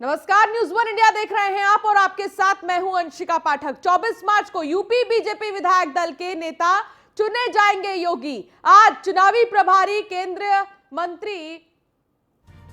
नमस्कार, news one India देख रहे हैं आप और आपके साथ मैं हूं अंशिका पाठक। 24 मार्च को यूपी बीजेपी विधायक दल के नेता चुने जाएंगे योगी। आज चुनावी प्रभारी केंद्रीय मंत्री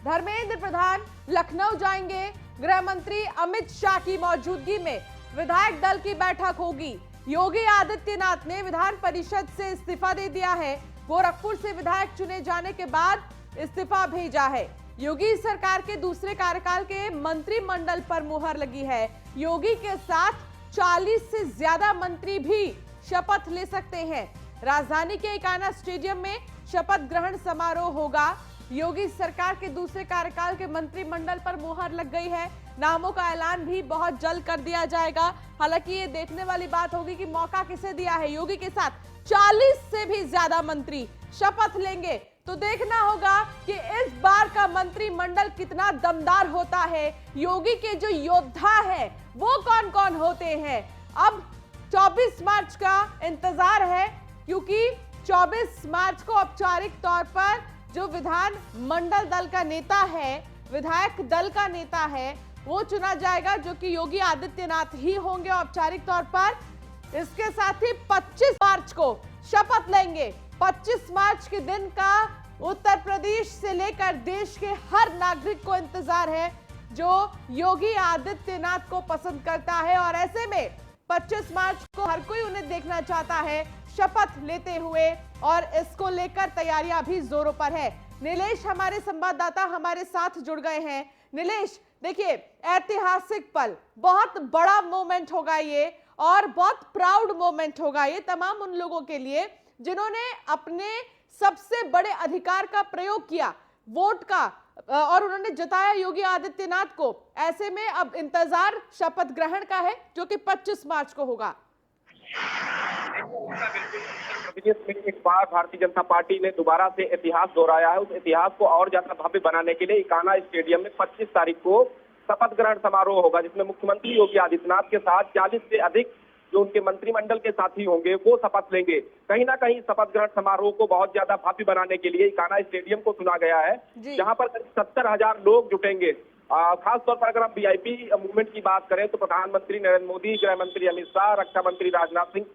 धर्मेंद्र प्रधान लखनऊ जाएंगे। गृह मंत्री अमित शाह की मौजूदगी में विधायक दल की बैठक होगी। योगी आदित्यनाथ ने विधान परिषद से इस्तीफा दे दिया है। गोरखपुर से विधायक चुने जाने के बाद इस्तीफा भेजा है। योगी सरकार के दूसरे कार्यकाल के मंत्रिमंडल पर मुहर लगी है। योगी के साथ 40 से ज्यादा मंत्री भी शपथ ले सकते हैं। राजधानी के इकाना स्टेडियम में शपथ ग्रहण समारोह होगा। योगी सरकार के दूसरे कार्यकाल के मंत्रिमंडल पर मुहर लग गई है। नामों का ऐलान भी बहुत जल्द कर दिया जाएगा। हालांकि ये देखने वाली बात होगी कि मौका किसे दिया है। योगी के साथ 40 से भी ज्यादा मंत्री शपथ लेंगे तो देखना होगा कि इस बार का मंत्रिमंडल कितना दमदार होता है। योगी के जो योद्धा है वो कौन कौन होते हैं, अब 24 मार्च का इंतजार है, क्योंकि 24 मार्च को औपचारिक तौर पर जो विधान मंडल दल का नेता है, विधायक दल का नेता है, वो चुना जाएगा, जो कि योगी आदित्यनाथ ही होंगे औपचारिक तौर पर। इसके साथ ही 25 मार्च को शपथ लेंगे। 25 मार्च के दिन का उत्तर प्रदेश से लेकर देश के हर नागरिक को इंतजार है, जो योगी आदित्यनाथ को पसंद करता है। और ऐसे में 25 मार्च को हर कोई उन्हें देखना चाहता है शपथ लेते हुए, और इसको लेकर तैयारियां भी जोरों पर है। नीलेश हमारे संवाददाता हमारे साथ जुड़ गए हैं। नीलेश, देखिए, ऐतिहासिक पल, बहुत बड़ा मोमेंट होगा ये, और बहुत प्राउड मोमेंट होगा ये तमाम उन लोगों के लिए जिन्होंने अपने सबसे बड़े अधिकार का प्रयोग किया, वोट का, और उन्होंने जताया योगी आदित्यनाथ को। ऐसे में अब इंतजार शपथ ग्रहण का है, जो कि 25 मार्च को होगा। एक बार भारतीय जनता पार्टी ने दोबारा से इतिहास दोहराया है। उस इतिहास को और ज्यादा भव्य बनाने के लिए इकाना स्टेडियम में 25 तारीख को शपथ ग्रहण समारोह होगा, जिसमें मुख्यमंत्री योगी आदित्यनाथ के साथ 40 से अधिक जो उनके मंत्रिमंडल के साथी होंगे वो शपथ लेंगे। कहीं ना कहीं शपथ ग्रहण समारोह को बहुत ज्यादा भव्य बनाने के लिए इकाना स्टेडियम को चुना गया है, जहां पर करीब 70,000 लोग जुटेंगे। खास तौर पर अगर हम वीआईपी मूवमेंट की बात करें तो प्रधानमंत्री नरेंद्र मोदी, गृह मंत्री अमित शाह, रक्षा मंत्री राजनाथ सिंह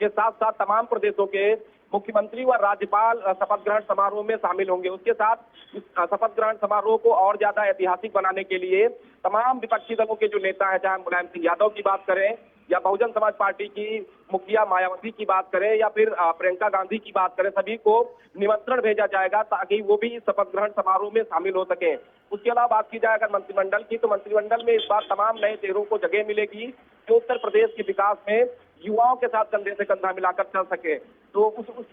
के साथ साथ तमाम प्रदेशों के मुख्यमंत्री व राज्यपाल शपथ ग्रहण समारोह में शामिल होंगे। उसके साथ इस शपथ ग्रहण समारोह को और ज्यादा ऐतिहासिक बनाने के लिए तमाम विपक्षी दलों के जो नेता हैं, चाहे मुलायम सिंह यादव की बात करें या बहुजन समाज पार्टी की मुखिया मायावती की बात करें या फिर प्रियंका गांधी की बात करें, सभी को निमंत्रण भेजा जाएगा ताकि वो भी इस शपथ ग्रहण समारोह में शामिल हो सके। उसके अलावा बात की जाए अगर मंत्रिमंडल की, तो मंत्रिमंडल में इस बार तमाम नए चेहरों को जगह मिलेगी जो उत्तर प्रदेश के विकास में युवाओं के साथ कंधे से कंधा मिलाकर चल सके। तो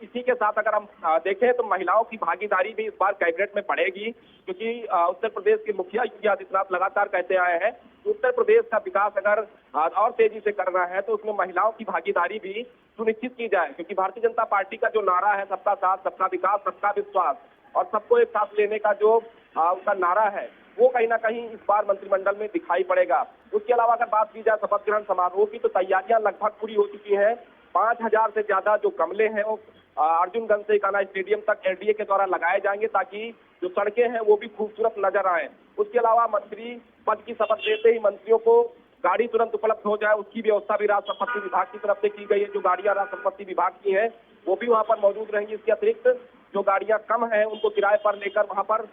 इसी के साथ अगर हम देखें तो महिलाओं की भागीदारी भी इस बार कैबिनेट में बढ़ेगी, क्योंकि उत्तर प्रदेश के मुखिया योगी आदित्यनाथ लगातार कहते आए हैं कि उत्तर प्रदेश का विकास अगर और तेजी से करना है तो उसमें महिलाओं की भागीदारी भी सुनिश्चित की जाए, क्योंकि भारतीय जनता पार्टी का जो नारा है सबका साथ, सबका विकास, सबका विश्वास और सबको एक साथ लेने का जो उनका नारा है, वो कहीं ना कहीं इस बार मंत्रिमंडल में दिखाई पड़ेगा। उसके अलावा अगर बात की जाए शपथ ग्रहण समारोह की, तो तैयारियां लगभग पूरी हो चुकी हैं। 5,000 से ज्यादा जो गमले हैं वो अर्जुनगंज से इकाना स्टेडियम तक एनडीए के द्वारा लगाए जाएंगे, ताकि जो सड़कें हैं वो भी खूबसूरत नजर आए। उसके अलावा मंत्री पद की शपथ लेते ही मंत्रियों को गाड़ी तुरंत उपलब्ध हो जाए, उसकी व्यवस्था भी राजस्व संपत्ति विभाग की तरफ से की गई है। जो गाड़ियां राजस्व संपत्ति विभाग की हैं वो भी वहां पर मौजूद रहेंगी। इसके अतिरिक्त जो गाड़ियां कम हैं उनको किराए पर लेकर वहां पर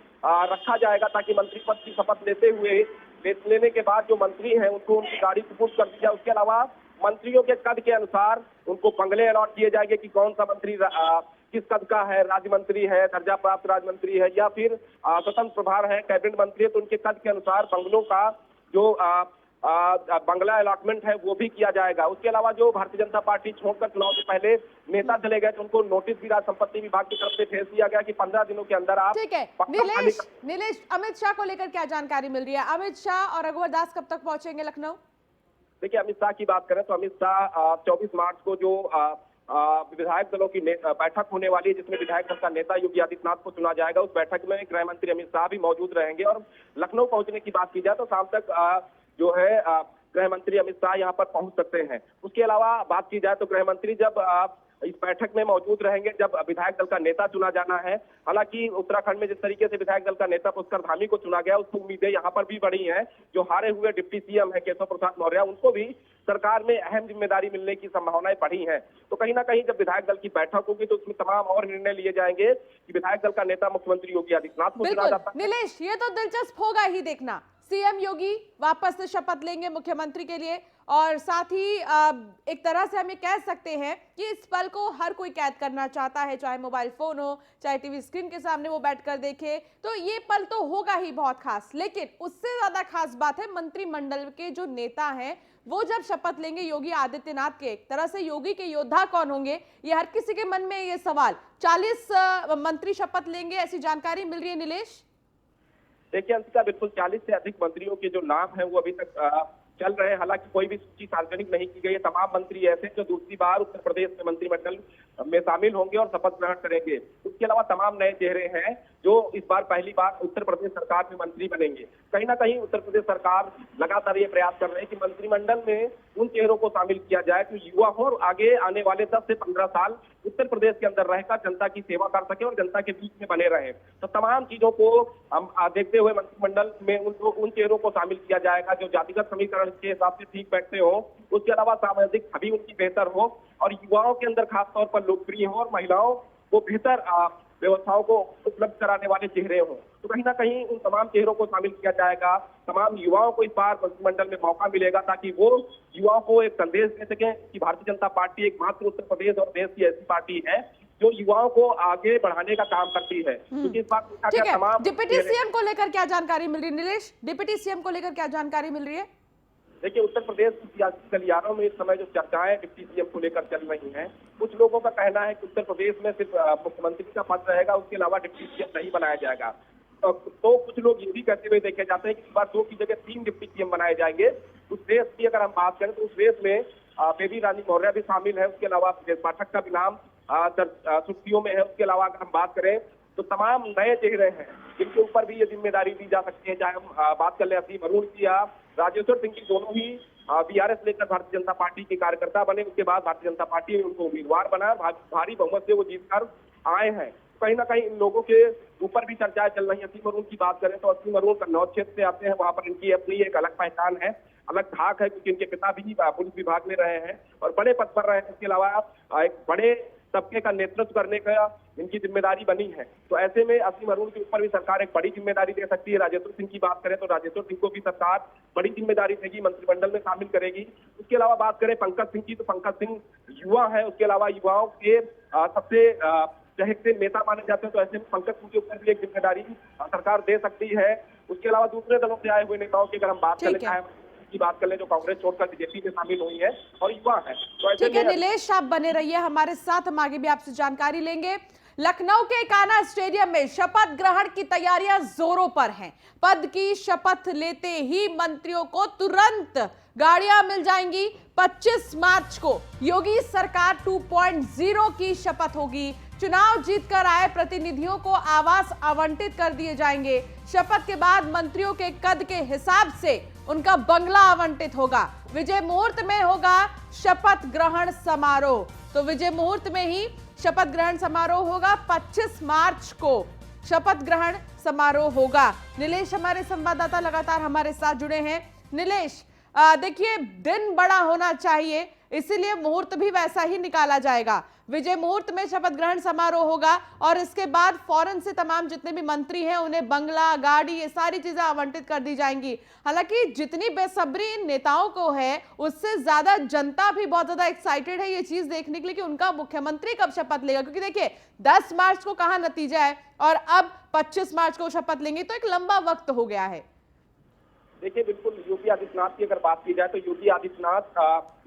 रखा जाएगा, ताकि मंत्री पद की शपथ लेने के बाद जो मंत्री हैं उनको उनकी गाड़ी सुपुर्द कर दी जाए। उसके अलावा मंत्रियों के कद के अनुसार उनको बंगले अलॉट किए जाएंगे कि कौन सा मंत्री किस कद का है, राज्य मंत्री है, दर्जा प्राप्त राज्य मंत्री है या फिर स्वतंत्र प्रभार है, कैबिनेट मंत्री है, तो उनके कद के अनुसार बंगलों का जो बंगला अलॉटमेंट है वो भी किया जाएगा। उसके अलावा जो भारतीय जनता पार्टी छोड़कर चुनाव से पहले नेता चले गए तो उनको नोटिस भी राजस्व संपत्ति विभाग की तरफ से भेज दिया गया कि 15 दिनों के अंदर आप। ठीक है नीलेश, अमित शाह को लेकर क्या जानकारी मिल रही है? अमित शाह और रघुवर दास कब तक पहुंचेंगे लखनऊ? देखिए, अमित शाह की बात करें तो अमित शाह 24 मार्च को जो विधायक दलों की बैठक होने वाली है, जिसमें विधायक दल का नेता योगी आदित्यनाथ को चुना जाएगा, उस बैठक में गृह मंत्री अमित शाह भी मौजूद रहेंगे। और लखनऊ पहुंचने की बात की जाए तो शाम तक जो है गृह मंत्री अमित शाह यहाँ पर पहुंच सकते हैं। उसके अलावा बात की जाए तो गृह मंत्री जब इस बैठक में मौजूद रहेंगे जब विधायक दल का नेता चुना जाना है। हालांकि उत्तराखंड में जिस तरीके से विधायक दल का नेता पुष्कर धामी को चुना गया, उसकी उम्मीदें यहाँ पर भी बढ़ी हैं। जो हारे हुए डिप्टी सीएम है केशव प्रसाद मौर्य, उनको भी सरकार में अहम जिम्मेदारी मिलने की संभावनाएं बढ़ी हैं। तो कहीं ना कहीं जब विधायक दल की बैठक होगी तो उसमें तमाम और निर्णय लिए जाएंगे कि विधायक दल का नेता मुख्यमंत्री योगी आदित्यनाथ को चुना जाता है। नीलेश, ये तो दिलचस्प होगा ही देखना। सीएम योगी वापस से शपथ लेंगे मुख्यमंत्री के लिए, और साथ ही एक तरह से हम ये कह सकते हैं कि इस पल को हर कोई कैद करना चाहता है, चाहे मोबाइल फोन हो, चाहे टीवी स्क्रीन के सामने वो बैठकर देखे। तो ये पल तो होगा ही बहुत खास, लेकिन उससे ज्यादा खास बात है मंत्रिमंडल के जो नेता हैं वो जब शपथ लेंगे योगी आदित्यनाथ के। एक तरह से योगी के योद्धा कौन होंगे, ये हर किसी के मन में ये सवाल। 40 मंत्री शपथ लेंगे, ऐसी जानकारी मिल रही है नीलेश। देखिए अंशिका, बिल्कुल 40 से अधिक मंत्रियों के जो नाम है वो अभी तक चल रहे हैं। हालांकि कोई भी सूची सार्वजनिक नहीं की गई है। तमाम मंत्री ऐसे जो दूसरी बार उत्तर प्रदेश में मंत्रिमंडल में शामिल होंगे और शपथ ग्रहण करेंगे। उसके अलावा तमाम नए चेहरे हैं जो इस बार पहली बार उत्तर प्रदेश सरकार में मंत्री बनेंगे। कहीं ना कहीं उत्तर प्रदेश सरकार लगातार ये प्रयास कर रही है कि मंत्रिमंडल में उन चेहरों को शामिल किया जाए जो युवा हो और आगे आने वाले 10 से 15 साल उत्तर प्रदेश के अंदर रहकर जनता की सेवा कर सके और जनता के बीच में बने रहे। तो तमाम चीजों को हम देखते हुए मंत्रिमंडल में उन चेहरों को शामिल किया जाएगा जो जातिगत समीकरण के हिसाब से ठीक बैठते हो। उसके अलावा सामाजिक छवि उनकी बेहतर हो और युवाओं के अंदर खासतौर पर लोकप्रिय हो और महिलाओं को बेहतर व्यवस्थाओं को उपलब्ध कराने वाले चेहरे हों। तो कहीं ना कहीं उन तमाम चेहरों को शामिल किया जाएगा। तमाम युवाओं को इस बार मंत्रिमंडल में मौका मिलेगा ताकि वो युवाओं को एक संदेश दे सकें कि भारतीय जनता पार्टी एकमात्र उत्तर प्रदेश और देश की ऐसी पार्टी है जो युवाओं को आगे बढ़ाने का काम करती है। क्योंकि इस बार तमाम डिप्टी सीएम को लेकर क्या जानकारी मिल रही है नीलेश? डिप्टी सीएम को लेकर क्या जानकारी मिल रही है? देखिए उत्तर प्रदेश की सियासी गलियारों में इस समय जो चर्चाएं डिप्टी सीएम को लेकर चल रही हैं, कुछ लोगों का कहना है कि उत्तर प्रदेश में सिर्फ मुख्यमंत्री का पद रहेगा, उसके अलावा डिप्टी सीएम नहीं बनाया जाएगा। तो कुछ लोग ये भी कहते हुए देखे जाते हैं कि इस बार 2 की जगह 3 डिप्टी सीएम बनाए जाएंगे। उस रेस की अगर हम बात करें तो उस रेस में बेबी रानी मौर्य भी शामिल है। उसके अलावा ब्रजेश पाठक का भी नाम सुर्खियों में है। उसके अलावा अगर हम बात करें तो तमाम नए चेहरे हैं जिनके ऊपर भी ये जिम्मेदारी दी जा सकती है। चाहे हम बात कर ले असीम अरुण की या राजेश्वर सिंह की, दोनों ही बीआरएस लेकर भारतीय जनता पार्टी के कार्यकर्ता बने। उसके बाद भारतीय जनता पार्टी ने उनको उम्मीदवार बनाया, भारी बहुमत से वो जीतकर आए हैं। कहीं ना कहीं इन लोगों के ऊपर भी चर्चाएं चल रही है। असीम अरुण की बात करें तो असीम अरुण कन्नौज क्षेत्र से आते हैं, वहां पर इनकी अपनी एक अलग पहचान है, अलग धाक है, क्योंकि इनके पिता भी पुलिस विभाग में रहे हैं और बड़े पद पर रहे हैं। इसके अलावा एक बड़े तबके का नेतृत्व करने का इनकी जिम्मेदारी बनी है। तो ऐसे में असीम अरुण के ऊपर भी सरकार एक बड़ी जिम्मेदारी दे सकती है। राजेश्वर सिंह की बात करें तो राजेश्वर सिंह को भी सरकार बड़ी जिम्मेदारी देगी, मंत्रिमंडल में शामिल करेगी। उसके अलावा बात करें पंकज सिंह की तो पंकज सिंह युवा है। उसके अलावा युवाओं के सबसे चहेते नेता माने जाते हैं। तो ऐसे में पंकज सिंह के ऊपर भी एक जिम्मेदारी सरकार दे सकती है। उसके अलावा दूसरे दलों से आए हुए नेताओं की अगर हम बात करें, चाहे की बात कर ले जो कांग्रेस छोड़कर बीजेपी में शामिल हुई है और युवा है। तो ठीक है नीलेश, आप बने रहिए हमारे साथ, हम आगे भी आपसे जानकारी लेंगे। लखनऊ के कान्हा स्टेडियम में शपथ ग्रहण की तैयारियां जोरों पर हैं। पद की शपथ लेते ही मंत्रियों को तुरंत गाड़ियां मिल जाएंगी। 25 मार्च को योगी सरकार 2.0 की शपथ होगी। चुनाव जीतकर आए प्रतिनिधियों को आवास आवंटित कर दिए जाएंगे। शपथ के बाद मंत्रियों के कद के हिसाब से उनका बंगला आवंटित होगा। विजय मुहूर्त में होगा शपथ ग्रहण समारोह। तो विजय मुहूर्त में ही शपथ ग्रहण समारोह होगा। 25 मार्च को शपथ ग्रहण समारोह होगा। नीलेश हमारे संवाददाता लगातार हमारे साथ जुड़े हैं। नीलेश, देखिए दिन बड़ा होना चाहिए, इसीलिए मुहूर्त भी वैसा ही निकाला जाएगा। विजय मुहूर्त में शपथ ग्रहण समारोह होगा और इसके बाद फौरन से तमाम जितने भी मंत्री हैं उन्हें बंगला, गाड़ी, ये सारी चीजें आवंटित कर दी जाएंगी। हालांकि जितनी बेसब्री इन नेताओं को है, उससे ज्यादा जनता भी बहुत ज्यादा एक्साइटेड है ये चीज देखने के लिए कि उनका मुख्यमंत्री कब शपथ लेगा। क्योंकि देखिए 10 मार्च को कहां नतीजा है और अब 25 मार्च को शपथ लेंगे, तो एक लंबा वक्त हो गया है। देखिए बिल्कुल, योगी आदित्यनाथ की अगर बात की जाए तो योगी आदित्यनाथ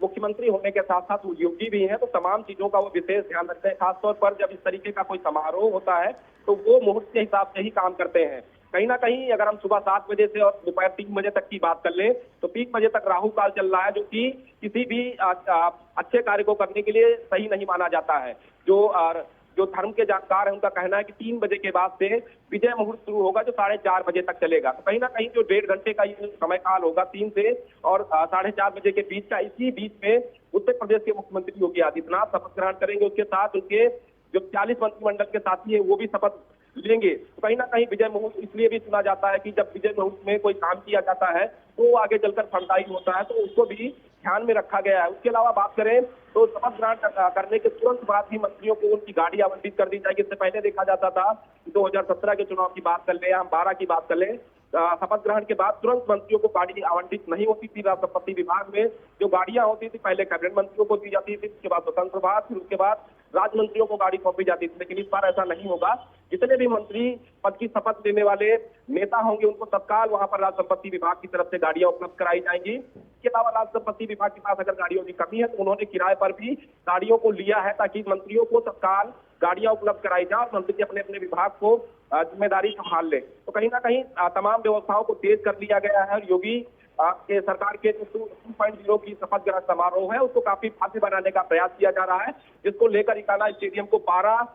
मुख्यमंत्री होने के साथ साथ योगी भी हैं, तो तमाम चीजों का वो विशेष ध्यान रखते हैं। खासतौर पर जब इस तरीके का कोई समारोह होता है तो वो मुहूर्त के हिसाब से ही काम करते हैं। कहीं ना कहीं अगर हम सुबह 7 बजे से और दोपहर 3 बजे तक की बात कर ले तो 3 बजे तक राहु काल चल रहा है, जो कि किसी भी अच्छे कार्य को करने के लिए सही नहीं माना जाता है। जो जो धर्म के जानकार हैं उनका कहना है कि 3 बजे के बाद से विजय मुहूर्त शुरू होगा जो 4:30 बजे तक चलेगा। तो कहीं ना कहीं जो 1.5 घंटे का ये समय काल होगा 3 से और 4:30 बजे के बीच का, इसी बीच में उत्तर प्रदेश के मुख्यमंत्री योगी आदित्यनाथ शपथ ग्रहण करेंगे। उसके साथ उनके जो 40 मंत्रिमंडल के साथी है वो भी शपथ लेंगे। तो कहीं ना कहीं विजय मुहूर्त इसलिए भी सुना जाता है कि जब विजय मुहूर्त में कोई काम किया जाता है तो आगे चलकर फलदायी होता है, तो उसको भी ध्यान में रखा गया है। उसके अलावा बात करें तो शपथ ग्रहण करने के तुरंत बाद ही मंत्रियों को उनकी गाड़ी आवंटित कर दी जाएगी। इससे पहले देखा जाता था 2017 के चुनाव की बात कर ले या हम 12 की बात कर ले, शपथ ग्रहण के बाद तुरंत मंत्रियों को गाड़ी आवंटित नहीं होती थी। राष्ट्रपति विभाग में जो गाड़ियां होती थी पहले कैबिनेट मंत्रियों को दी जाती थी, उसके बाद स्वतंत्र प्रभार, फिर उसके बाद राज्य मंत्रियों को गाड़ी सौंपी जाती थी। लेकिन इस बार ऐसा नहीं होगा। जितने भी मंत्री पद की शपथ लेने वाले नेता होंगे उनको तत्काल वहां पर राज्य संपत्ति विभाग की तरफ से गाड़ियां उपलब्ध कराई जाएंगी। इसके अलावा राज्य संपत्ति विभाग के पास अगर गाड़ियों की कमी है तो उन्होंने किराए पर भी गाड़ियों को लिया है ताकि मंत्रियों को तत्काल गाड़ियां उपलब्ध कराई जाए और मंत्री अपने अपने विभाग को जिम्मेदारी संभाल ले। तो कहीं ना कहीं तमाम व्यवस्थाओं को तेज कर लिया गया है और योगी के सरकार के जो 2.0 की शपथ ग्रहण समारोह है उसको काफी भव्य बनाने का प्रयास किया जा रहा है, जिसको लेकर इकाना स्टेडियम को 12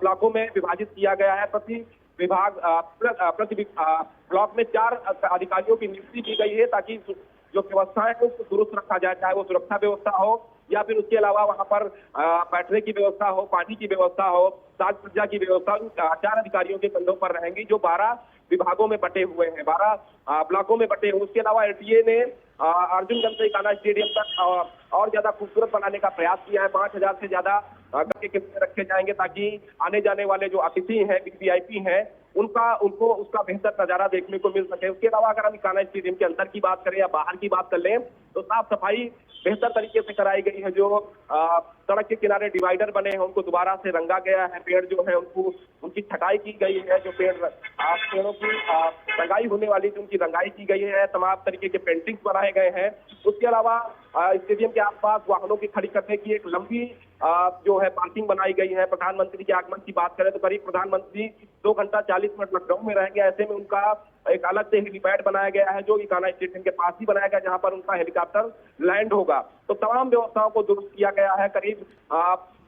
ब्लॉकों में विभाजित किया गया है। प्रति ब्लॉक में 4 अधिकारियों की नियुक्ति की गई है ताकि जो व्यवस्थाएं है उसको दुरुस्त रखा जाए, चाहे वो सुरक्षा व्यवस्था हो या फिर उसके अलावा वहां पर बैठने की व्यवस्था हो, पानी की व्यवस्था हो, साज सज्जा की व्यवस्था। 4 अधिकारियों के कंधों पर रहेंगी जो 12 विभागों में बटे हुए हैं, 12 ब्लॉकों में बटे हुए। उसके अलावा एलटीए ने अर्जुनगंज से इकाना स्टेडियम तक और ज्यादा खूबसूरत बनाने का प्रयास किया है। 5000 से ज्यादा के किस्में रखे जाएंगे ताकि आने जाने वाले जो अतिथि हैं, वीआईपी हैं, उनको उसका बेहतर नजारा देखने को मिल सके। उसके अलावा अगर हम इकाना स्टेडियम के अंदर की बात करें या बाहर की बात कर लें तो साफ सफाई बेहतर तरीके से कराई गई है। जो सड़क के किनारे डिवाइडर बने हैं उनको दोबारा से रंगा गया है। पेड़ जो है उनकी छटाई की गई है। जो पेड़ों की रंगाई होने वाली थी उनकी रंगाई की गई है। तमाम तरीके के पेंटिंग्स बनाए गए हैं। उसके अलावा स्टेडियम के आसपास वाहनों की खड़ी करने की एक लंबी जो है पार्किंग बनाई गई है। प्रधानमंत्री के आगमन की बात करें तो करीब प्रधानमंत्री 2 घंटा 40 मिनट लखनऊ में रहेंगे। ऐसे में उनका एक अलग से हेलीपैड बनाया गया है जो इकाना स्टेडियम के पास ही बनाया गया, जहां पर उनका हेलीकॉप्टर लैंड होगा। तो तमाम व्यवस्थाओं को दुरुस्त किया गया है। करीब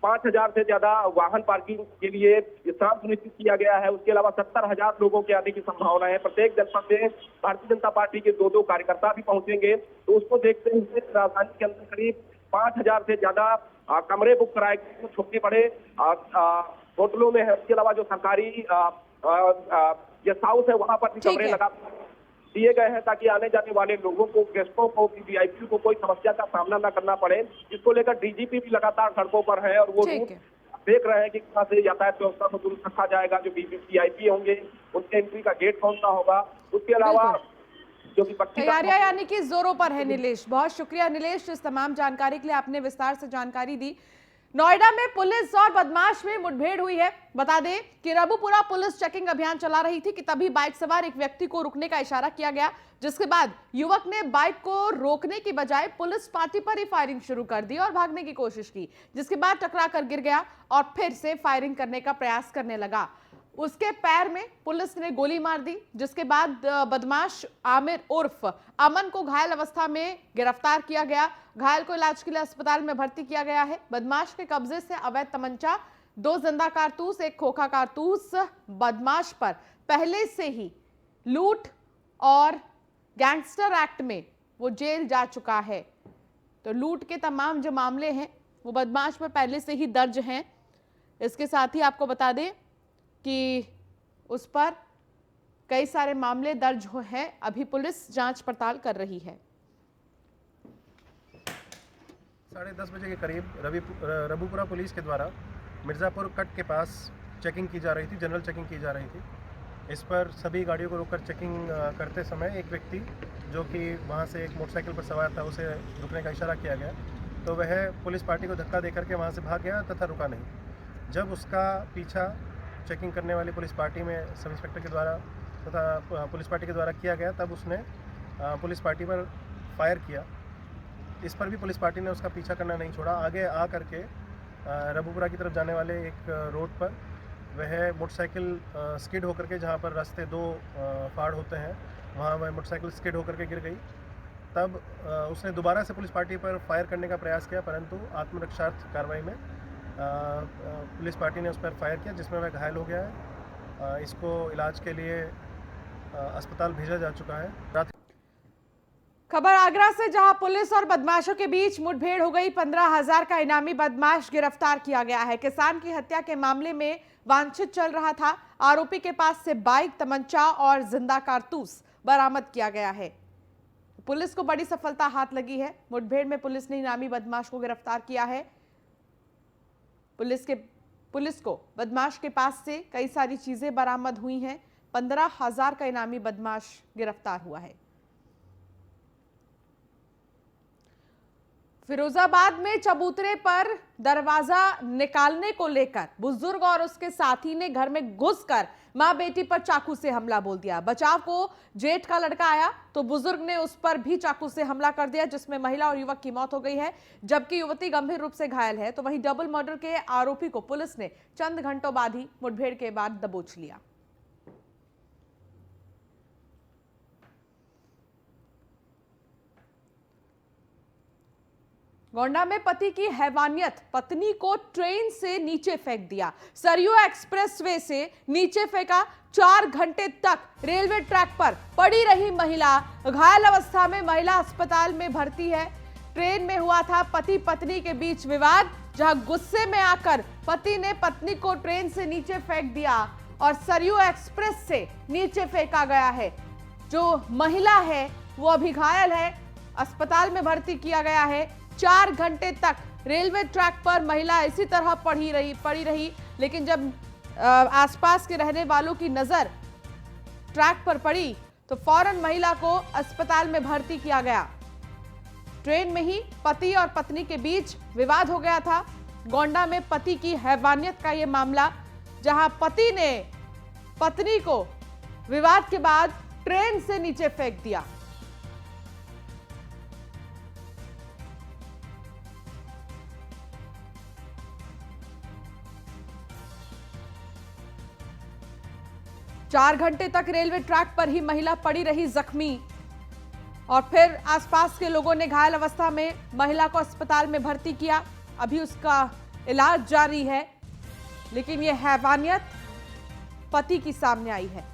5000 से ज्यादा वाहन पार्किंग के लिए स्थान सुनिश्चित किया गया है। उसके अलावा 70,000 लोगों के आने की संभावना है। प्रत्येक जनपद से भारतीय जनता पार्टी के 2-2 कार्यकर्ता भी पहुंचेंगे। तो उसको देखते हुए राजधानी के अंदर करीब 5000 से ज्यादा कमरे बुक कराए गए, छोटे बड़े होटलों में है। उसके अलावा जो सरकारी गेस्ट हाउस है वहां पर भी कमरे लगा दिए गए हैं ताकि आने जाने वाले लोगों को, गेस्टों को, वीआईपी को कोई समस्या का सामना न करना पड़े। इसको लेकर डीजीपी भी लगातार सड़कों पर है और वो देख रहे हैं कि कहां से यातायात व्यवस्था को दुरुस्त रखा जाएगा। जो वीआईपी होंगे उनके एंट्री का गेट कौन सा होगा। उसके अलावा जो कि तैयारियां यानी कि जोरों पर है। नीलेश, बहुत शुक्रिया नीलेश, इस तमाम जानकारी के लिए आपने विस्तार से जानकारी दी। नोएडा में पुलिस और बदमाश में मुठभेड़ हुई है। बता दें कि रबुपुरा पुलिस चेकिंग अभियान चला रही थी कि तभी बाइक सवार एक व्यक्ति को रुकने का इशारा किया गया, जिसके बाद युवक ने बाइक को रोकने की बजाय पुलिस पार्टी पर ही फायरिंग शुरू कर दी और भागने की कोशिश की, जिसके बाद टकरा कर गिर गया और फिर से फायरिंग करने का प्रयास करने लगा। उसके पैर में पुलिस ने गोली मार दी, जिसके बाद बदमाश आमिर उर्फ अमन को घायल अवस्था में गिरफ्तार किया गया। घायल को इलाज के लिए अस्पताल में भर्ती किया गया है। बदमाश के कब्जे से अवैध तमंचा, 2 जिंदा कारतूस, 1 खोखा कारतूस। बदमाश पर पहले से ही लूट और गैंगस्टर एक्ट में वो जेल जा चुका है। तो लूट के तमाम जो मामले हैं वो बदमाश पर पहले से ही दर्ज हैं। इसके साथ ही आपको बता दें कि उस पर कई सारे मामले दर्ज हैं। अभी पुलिस जांच पड़ताल कर रही है। 10:30 बजे के करीब रबुपुरा पुलिस के द्वारा मिर्ज़ापुर कट के पास चेकिंग की जा रही थी, जनरल चेकिंग की जा रही थी। इस पर सभी गाड़ियों को रोककर चेकिंग करते समय एक व्यक्ति जो कि वहां से एक मोटरसाइकिल पर सवार था, उसे रुकने का इशारा किया गया तो वह पुलिस पार्टी को धक्का देकर के वहां से भाग गया तथा रुका नहीं। जब उसका पीछा चेकिंग करने वाली पुलिस पार्टी में सब इंस्पेक्टर के द्वारा तथा पुलिस पार्टी के द्वारा किया गया, तब उसने पुलिस पार्टी पर फायर किया। इस पर भी पुलिस पार्टी ने उसका पीछा करना नहीं छोड़ा। आगे आ करके रबुपुरा की तरफ जाने वाले एक रोड पर वह मोटरसाइकिल स्किड होकर के, जहाँ पर रास्ते 2 फाड़ होते हैं, वहाँ वह मोटरसाइकिल स्किड होकर के गिर गई। तब उसने दोबारा से पुलिस पार्टी पर फायर करने का प्रयास किया, परंतु आत्मरक्षार्थ कार्रवाई में पुलिस पार्टी ने उस पर फायर किया जिसमें वह घायल हो गया है। इसको इलाज के लिए अस्पताल भेजा जा चुका है। खबर आगरा से, जहां पुलिस और बदमाशों के बीच मुठभेड़ हो गई। 15,000 का इनामी बदमाश गिरफ्तार किया गया है। किसान की हत्या के मामले में वांछित चल रहा था। आरोपी के पास से बाइक, तमंचा और जिंदा कारतूस बरामद किया गया है। पुलिस को बड़ी सफलता हाथ लगी है। मुठभेड़ में पुलिस ने इनामी बदमाश को गिरफ्तार किया है। पुलिस को बदमाश के पास से कई सारी चीजें बरामद हुई हैं। 15,000 का इनामी बदमाश गिरफ्तार हुआ है। फिरोजाबाद में चबूतरे पर दरवाजा निकालने को लेकर बुजुर्ग और उसके साथी ने घर में घुसकर मां बेटी पर चाकू से हमला बोल दिया। बचाव को जेठ का लड़का आया तो बुजुर्ग ने उस पर भी चाकू से हमला कर दिया, जिसमें महिला और युवक की मौत हो गई है, जबकि युवती गंभीर रूप से घायल है। तो वहीं डबल मर्डर के आरोपी को पुलिस ने चंद घंटों बाद ही मुठभेड़ के बाद दबोच लिया। गोंडा में पति की हैवानियत, पत्नी को ट्रेन से नीचे फेंक दिया। सरयू एक्सप्रेसवे से नीचे फेंका। 4 घंटे तक रेलवे ट्रैक पर पड़ी रही महिला। घायल अवस्था में महिला अस्पताल में भर्ती है। ट्रेन में हुआ था पति पत्नी के बीच विवाद, जहां गुस्से में आकर पति ने पत्नी को ट्रेन से नीचे फेंक दिया और सरयू एक्सप्रेस से नीचे फेंका गया है। जो महिला है वो अभी घायल है, अस्पताल में भर्ती किया गया है। 4 घंटे तक रेलवे ट्रैक पर महिला इसी तरह पड़ी रही, लेकिन जब आसपास के रहने वालों की नजर ट्रैक पर पड़ी तो फौरन महिला को अस्पताल में भर्ती किया गया। ट्रेन में ही पति और पत्नी के बीच विवाद हो गया था। गोंडा में पति की हैवानियत का यह मामला, जहां पति ने पत्नी को विवाद के बाद ट्रेन से नीचे फेंक दिया। चार घंटे तक रेलवे ट्रैक पर ही महिला पड़ी रही जख्मी और फिर आसपास के लोगों ने घायल अवस्था में महिला को अस्पताल में भर्ती किया। अभी उसका इलाज जारी है, लेकिन यह हैवानियत पति की सामने आई है।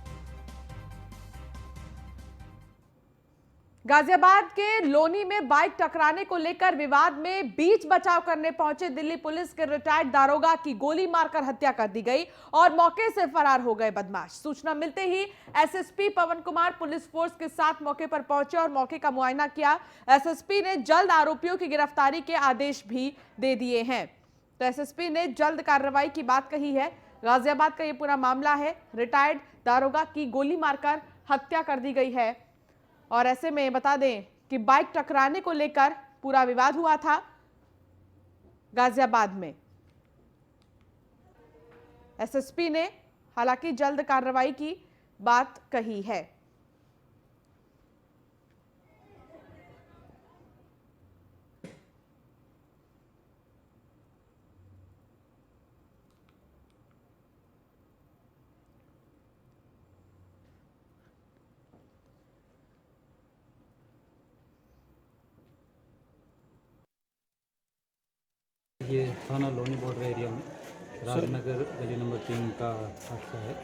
गाजियाबाद के लोनी में बाइक टकराने को लेकर विवाद में बीच बचाव करने पहुंचे दिल्ली पुलिस के रिटायर्ड दारोगा की गोली मारकर हत्या कर दी गई और मौके से फरार हो गए बदमाश। सूचना मिलते ही एसएसपी पवन कुमार पुलिस फोर्स के साथ मौके पर पहुंचे और मौके का मुआयना किया। एसएसपी ने जल्द आरोपियों की गिरफ्तारी के आदेश भी दे दिए हैं। तो एसएसपी ने जल्द कार्रवाई की बात कही है। गाजियाबाद का ये पूरा मामला है। रिटायर्ड दारोगा की गोली मारकर हत्या कर दी गई है और ऐसे में बता दें कि बाइक टकराने को लेकर पूरा विवाद हुआ था गाजियाबाद में। एसएसपी ने हालांकि जल्द कार्रवाई की बात कही है। ये थाना लोनी बॉर्डर एरिया में राजनगर गली नंबर 3 का हादसा है।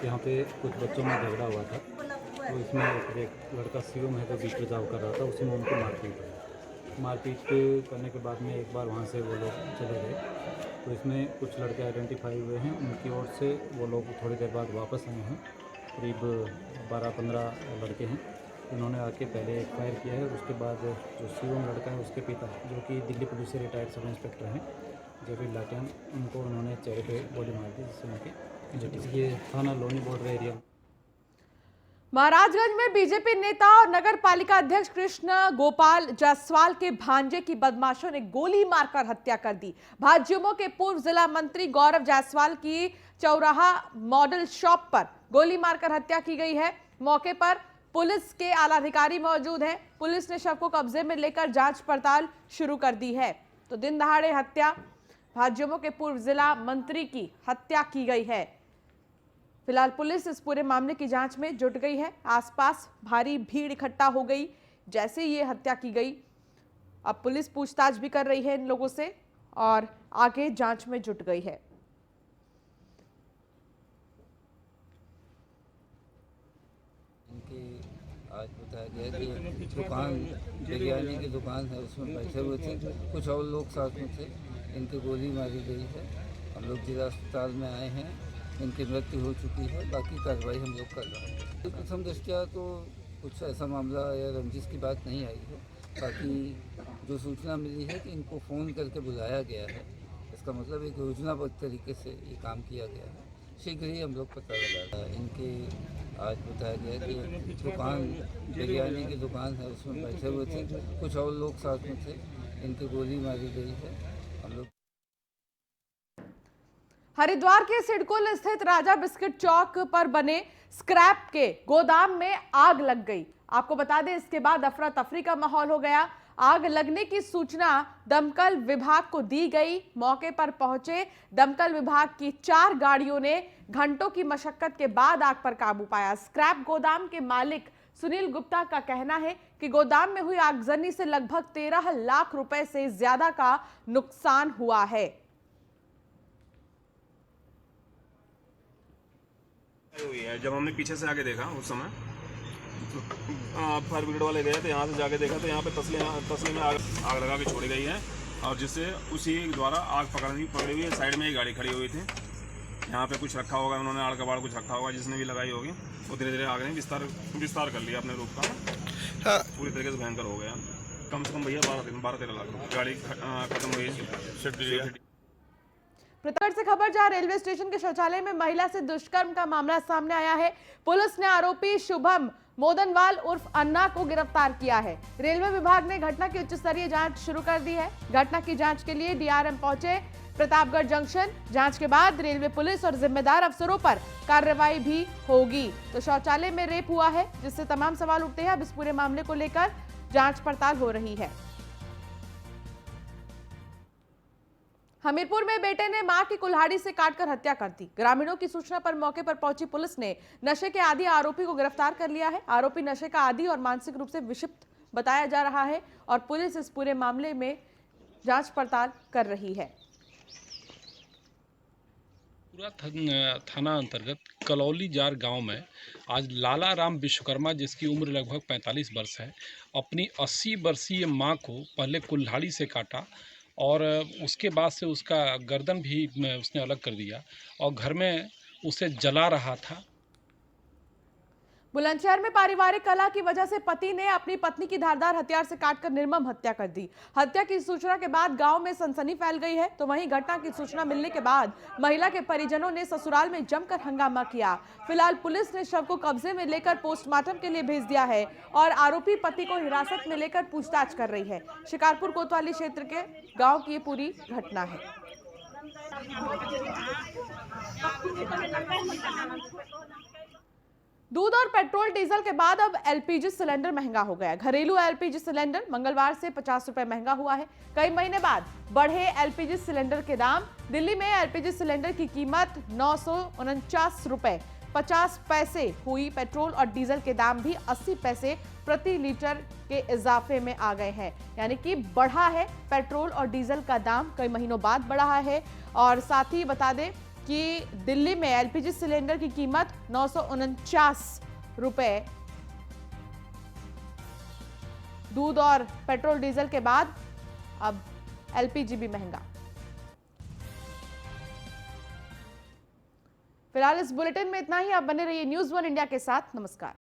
यहाँ पे कुछ बच्चों में झगड़ा हुआ था, तो इसमें एक लड़का शिवम है तो बीच बचाव कर रहा था, उसी में उनको मारपीट करने के बाद में एक बार वहाँ से वो लोग चले गए। तो इसमें कुछ लड़के आइडेंटिफाई हुए हैं, उनकी ओर से वो लोग थोड़ी देर बाद वापस आए हैं। करीब 12-15 लड़के हैं, उन्होंने आके पहले एक फायर किया है। उसके बाद जो शिवम लड़का है उसके पिता, जो कि दिल्ली पुलिस से रिटायर्ड सब इंस्पेक्टर हैं, जेविड लाटियान, उनको उन्होंने चेहरे पे गोली मार दी, जिससे उनके ये थाना लोनी बॉर्डर एरिया। महाराजगंज में बीजेपी नेता और नगर पालिका अध्यक्ष कृष्ण गोपाल जायसवाल के भांजे की बदमाशों ने गोली मारकर हत्या कर दी। भाजयुमो के पूर्व जिला मंत्री गौरव जायसवाल की चौराहा मॉडल शॉप पर गोली मारकर हत्या की गई है। मौके पर पुलिस के आला अधिकारी मौजूद हैं। पुलिस ने शव को कब्जे में लेकर जांच पड़ताल शुरू कर दी है। तो दिन दहाड़े हत्या, भाजयुमो के पूर्व जिला मंत्री की हत्या की गई है। फिलहाल पुलिस इस पूरे मामले की जांच में जुट गई है। आसपास भारी भीड़ इकट्ठा हो गई जैसे ये हत्या की गई। अब पुलिस पूछताछ भी कर रही है इन लोगों से और आगे जांच में जुट गई है। इनके आज बताया गया कि दुकान बिरयानी की दुकान है, उसमें बैठे हुए थे, कुछ और लोग साथ में थे, इनकी गोली मारी गई है। हम लोग जिला अस्पताल में आए हैं, इनकी मृत्यु हो चुकी है, बाकी कार्रवाई हम लोग कर रहे हैं। प्रथम दृष्टया तो कुछ ऐसा मामला या रंजिश की बात नहीं आई है, बाकी जो सूचना मिली है कि इनको फ़ोन करके बुलाया गया है, इसका मतलब एक योजनाबद्ध तरीके से ये काम किया गया है। शीघ्र ही हम लोग पता लगा। इनके आज बताया गया कि दुकान बिरयानी की दुकान है, उसमें बैठे हुए थे, कुछ और लोग साथ में थे, इनकी गोली मारी गई है। हम लोग हरिद्वार के सिडकुल स्थित राजा बिस्किट चौक पर बने स्क्रैप के गोदाम में आग लग गई। आपको बता दें, इसके बाद अफरा तफरी का माहौल हो गया। आग लगने की सूचना दमकल विभाग को दी गई। मौके पर पहुंचे दमकल विभाग की 4 गाड़ियों ने घंटों की मशक्कत के बाद आग पर काबू पाया। स्क्रैप गोदाम के मालिक सुनील गुप्ता का कहना है कि गोदाम में हुई आगजनी से लगभग 13 लाख रुपए से ज्यादा का नुकसान हुआ है। हुई है। जब हमने पीछे से आके देखा उस समय फायर ब्रिगेड वाले गए थे, यहाँ से जाके देखा तो यहाँ पे तसले में आग लगा के छोड़ी गई है, और जिससे उसी द्वारा आग पकड़ी हुई है। साइड में एक गाड़ी खड़ी हुई थी, यहाँ पे कुछ रखा होगा, उन्होंने आड़ कबाड़ कुछ रखा होगा, जिसने भी लगाई होगी। वो धीरे धीरे आग ने विस्तार कर लिया अपने रूप का, पूरी तरीके से भयंकर हो गया। कम से कम भैया 12-13 लाख रुपये गाड़ी खत्म हुई। प्रताप से खबर, जहां रेलवे स्टेशन के शौचालय में महिला से दुष्कर्म का मामला सामने आया है। पुलिस ने आरोपी शुभम मोदनवाल उर्फ अन्ना को गिरफ्तार किया है। रेलवे विभाग ने घटना की उच्च स्तरीय जांच शुरू कर दी है। घटना की जांच के लिए डीआरएम पहुंचे प्रतापगढ़ जंक्शन। जांच के बाद रेलवे पुलिस और जिम्मेदार अफसरों पर कार्रवाई भी होगी। तो शौचालय में रेप हुआ है, जिससे तमाम सवाल उठते हैं। अब इस पूरे मामले को लेकर जांच पड़ताल हो रही है। हमीरपुर में बेटे ने मां की कुल्हाड़ी से काटकर हत्या कर दी। ग्रामीणों की सूचना पर मौके पर पहुंची पुलिस ने नशे के आदी आरोपी को गिरफ्तार कर लिया है। आरोपी नशे का आदी और मानसिक रूप से विक्षिप्त बताया जा रहा है और पुलिस इस पूरे मामले में जांच पड़ताल कर रही है। पूरा थाना अंतर्गत कलौली जार गांव में आज लाला राम विश्वकर्मा, जिसकी उम्र लगभग 45 वर्ष है, अपनी 80 वर्षीय मां को पहले कुल्हाड़ी से काटा और उसके बाद से उसका गर्दन भी उसने अलग कर दिया और घर में उसे जला रहा था। बुलंदशहर में पारिवारिक कलह की वजह से पति ने अपनी पत्नी की धारदार हथियार से काटकर निर्मम हत्या कर दी। हत्या की सूचना के बाद गांव में सनसनी फैल गई है। तो वहीं घटना की सूचना मिलने के बाद महिला के परिजनों ने ससुराल में जमकर हंगामा किया। फिलहाल पुलिस ने शव को कब्जे में लेकर पोस्टमार्टम के लिए भेज दिया है और आरोपी पति को हिरासत में लेकर पूछताछ कर रही है। शिकारपुर कोतवाली क्षेत्र के गाँव की ये पूरी घटना है। दूध और पेट्रोल डीजल के बाद अब एलपीजी सिलेंडर महंगा हो गया। घरेलू एलपीजी सिलेंडर मंगलवार से 50 रुपए महंगा हुआ है। कई महीने बाद बढ़े एलपीजी सिलेंडर के दाम। दिल्ली में एलपीजी सिलेंडर की कीमत 949 रुपए 50 पैसे हुई। पेट्रोल और डीजल के दाम भी 80 पैसे प्रति लीटर के इजाफे में आ गए हैं, यानी कि बढ़ा है पेट्रोल और डीजल का दाम, कई महीनों बाद बढ़ा है। और साथ ही बता दें कि दिल्ली में एलपीजी सिलेंडर की कीमत 949 रुपए। दूध और पेट्रोल डीजल के बाद अब एलपीजी भी महंगा। फिलहाल इस बुलेटिन में इतना ही। आप बने रहिए न्यूज़ 1 इंडिया के साथ। नमस्कार।